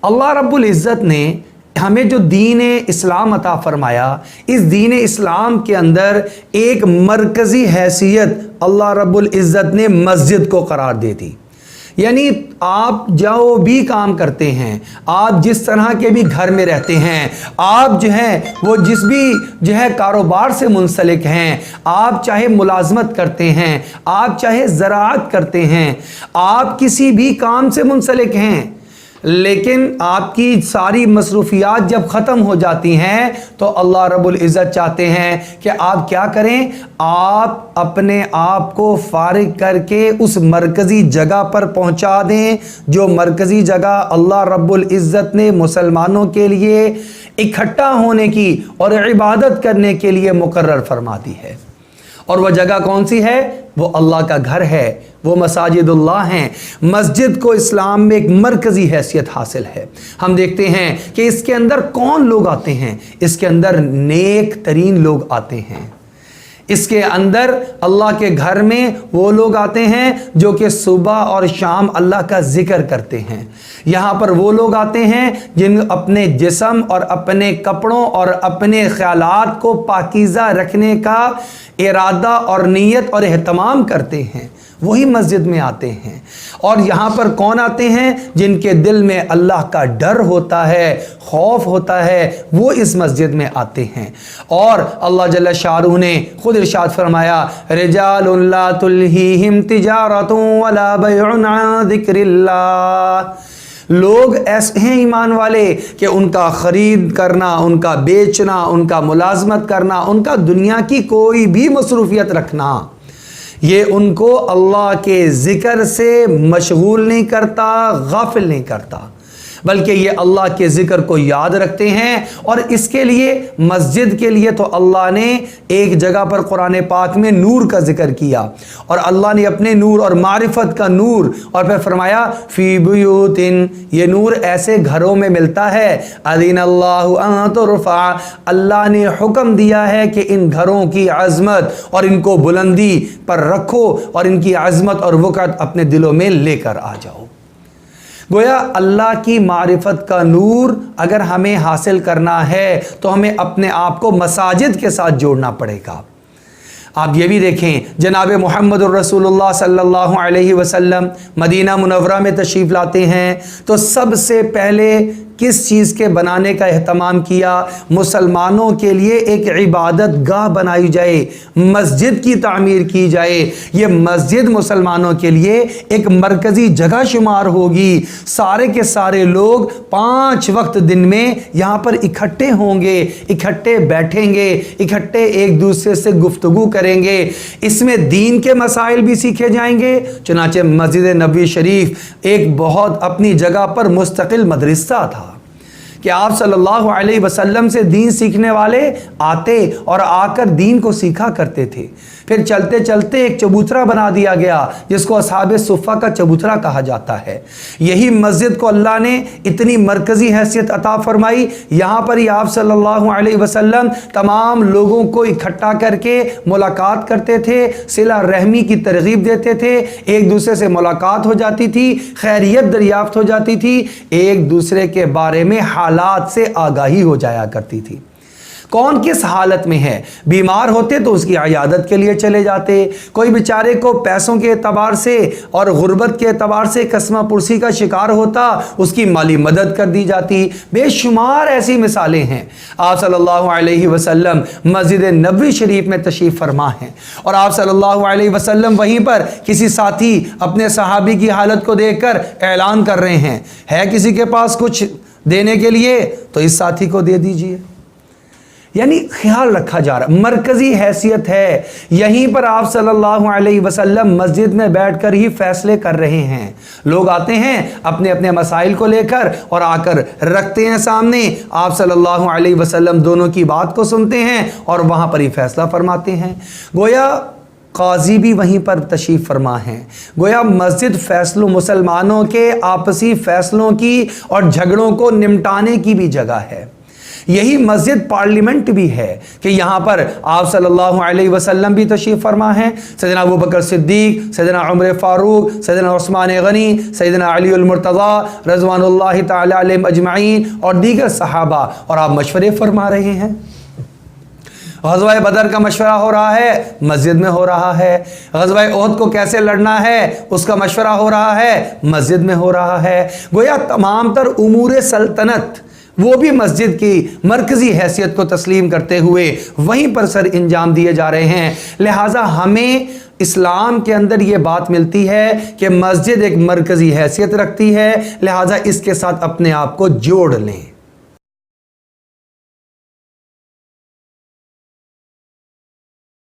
अल्लाह रब्बुल इज़्ज़त ने हमें जो दीन इस्लाम अता फरमाया, इस दीन इस्लाम के अंदर एक मरकज़ी हैसियत अल्लाह रब्बुल इज़्ज़त ने मस्जिद को करार दे दी। यानी आप जो भी काम करते हैं, आप जिस तरह के भी घर में रहते हैं, आप जो है वो जिस भी जो है कारोबार से मुंसलिक हैं, आप चाहे मुलाजमत करते हैं, आप चाहे ज़राअत करते हैं, आप किसी भी काम से मुंसलिक हैं, लेकिन आपकी सारी मसरूफियात जब ख़त्म हो जाती हैं तो अल्लाह रब्बुल इज़्ज़त चाहते हैं कि आप क्या करें, आप अपने आप को फारिग करके उस मरकज़ी जगह पर पहुंचा दें जो मरकज़ी जगह अल्लाह रब्बुल इज़्ज़त ने मुसलमानों के लिए इकट्ठा होने की और इबादत करने के लिए मुकर्रर फरमा दी है। और वह जगह कौन सी है? वो अल्लाह का घर है, वो मसाजिदुल्लाह हैं। मस्जिद को इस्लाम में एक मरकज़ी हैसियत हासिल है। हम देखते हैं कि इसके अंदर कौन लोग आते हैं, इसके अंदर नेक तरीन लोग आते हैं। इसके अंदर अल्लाह के घर में वो लोग आते हैं जो कि सुबह और शाम अल्लाह का जिक्र करते हैं। यहाँ पर वो लोग आते हैं जिन अपने जिस्म और अपने कपड़ों और अपने ख्यालात को पाकीज़ा रखने का इरादा और नीयत और एहतमाम करते हैं, वही मस्जिद में आते हैं। और यहाँ पर कौन आते हैं? जिनके दिल में अल्लाह का डर होता है, खौफ होता है, वो इस मस्जिद में आते हैं। और अल्लाह जल्ल शाअनुहु ने खुद इरशाद फरमाया, रिजालुन ला तुल्हीहिम तिजारतुन वला बैउन अन ज़िक्रिल्लाह। लोग ऐसे हैं ईमान वाले कि उनका ख़रीद करना, उनका बेचना, उनका मुलाजमत करना, उनका दुनिया की कोई भी मसरूफियत रखना, ये उनको अल्लाह के ज़िक्र से मशगूल नहीं करता, गाफिल नहीं करता, बल्कि ये अल्लाह के ज़िक्र को याद रखते हैं। और इसके लिए मस्जिद के लिए तो अल्लाह ने एक जगह पर कुरान पाक में नूर का ज़िक्र किया, और अल्लाह ने अपने नूर और मारिफत का नूर, और फिर फरमाया फ़ी बुयूतिन, ये नूर ऐसे घरों में मिलता है, अज़िनल्लाहु अन तुरफ़ा, अल्लाह ने हुक्म दिया है कि इन घरों की अज़मत और इनको बुलंदी पर रखो और इनकी अज़मत और वक़्त अपने दिलों में लेकर आ जाओ। गोया अल्लाह की मारिफत का नूर अगर हमें हासिल करना है तो हमें अपने आप को मसाजिद के साथ जोड़ना पड़ेगा। आप ये भी देखें, जनाब मुहम्मदुर रसूलुल्लाह सल्लल्लाहु अलैहि वसल्लम मदीना मुनव्वरा में तशरीफ़ लाते हैं तो सबसे पहले किस चीज़ के बनाने का एहतमाम किया? मुसलमानों के लिए एक इबादत गाह बनाई जाए, मस्जिद की तामीर की जाए। ये मस्जिद मुसलमानों के लिए एक मरकज़ी जगह शुमार होगी। सारे के सारे लोग 5 वक्त दिन में यहाँ पर इकट्ठे होंगे, इकट्ठे बैठेंगे, इकट्ठे एक दूसरे से गुफ्तगू करेंगे। इसमें दीन के मसाइल भी सीखे जाएंगे। चुनांचे मस्जिद नबवी शरीफ एक बहुत अपनी जगह पर मुस्तकिल मदरसा था कि आप सल्लल्लाहु अलैहि वसल्लम से दीन सीखने वाले आते और आकर दीन को सीखा करते थे। फिर चलते चलते एक चबूतरा बना दिया गया जिसको अस्हाबे सुफ़ा का चबूतरा कहा जाता है। यही मस्जिद को अल्लाह ने इतनी मरकज़ी हैसियत अता फरमाई, यहाँ पर ही आप सल्लल्लाहु अलैहि वसल्लम तमाम लोगों को इकट्ठा करके मुलाकात करते थे, सिला रहमी की तरगीब देते थे, एक दूसरे से मुलाकात हो जाती थी, खैरियत दरियाफ्त हो जाती थी, एक दूसरे के बारे में हालात से आगाही हो जाया करती थी। कौन किस हालत में है, बीमार होते तो उसकी इयादत के लिए चले जाते, कोई बेचारे को पैसों के एतबार से और गुर्बत के एतबार से कसमा पुरसी का शिकार होता, उसकी माली मदद कर दी जाती। बेशुमार ऐसी मिसालें हैं। आप सल्लल्लाहु अलैहि वसल्लम मस्जिद नबवी शरीफ में तशरीफ़ फरमा हैं और आप सल्लल्लाहु अलैहि वसल्लम वहीं पर किसी साथी अपने सहाबी की हालत को देखकर ऐलान कर रहे हैं, है किसी के पास कुछ देने के लिए तो इस साथी को दे दीजिए। यानी ख्याल रखा जा रहा, मरकज़ी हैसियत है। यहीं पर आप सल्लल्लाहु अलैहि वसल्लम मस्जिद में बैठकर ही फैसले कर रहे हैं। लोग आते हैं अपने अपने मसाइल को लेकर और आकर रखते हैं सामने, आप सल्लल्लाहु अलैहि वसल्लम दोनों की बात को सुनते हैं और वहाँ पर ही फैसला फरमाते हैं। गोया काजी भी वहीं पर तशरीफ़ फरमा हैं। गोया मस्जिद फैसलों, मुसलमानों के आपसी फैसलों की और झगड़ों को निमटाने की भी जगह है। यही मस्जिद पार्लियामेंट भी है कि यहाँ पर आप सल्लल्लाहु अलैहि वसल्लम भी तशरीफ़ फरमा हैं, सैयदना अबू बकर सिद्दीक, सैयदना उमर फारूक, सैयदना उस्मान गनी, सैयदना अली अल मुर्तज़ा रज़वानुल्लाहि ताला अलैहिम अजमईन और दीगर सहाबा, और आप मशवरे फरमा रहे हैं। ग़ज़वा बदर का मशवरा हो रहा है, मस्जिद में हो रहा है। ग़ज़वा ओहद को कैसे लड़ना है उसका मशवरा हो रहा है, मस्जिद में हो रहा है। गोया तमाम तर उमूर सल्तनत वो भी मस्जिद की मरकज़ी हैसियत को तस्लीम करते हुए वहीं पर सर इंजाम दिए जा रहे हैं। लिहाजा हमें इस्लाम के अंदर ये बात मिलती है कि मस्जिद एक मरकज़ी हैसियत रखती है, लिहाजा इसके साथ अपने आप को जोड़ लें।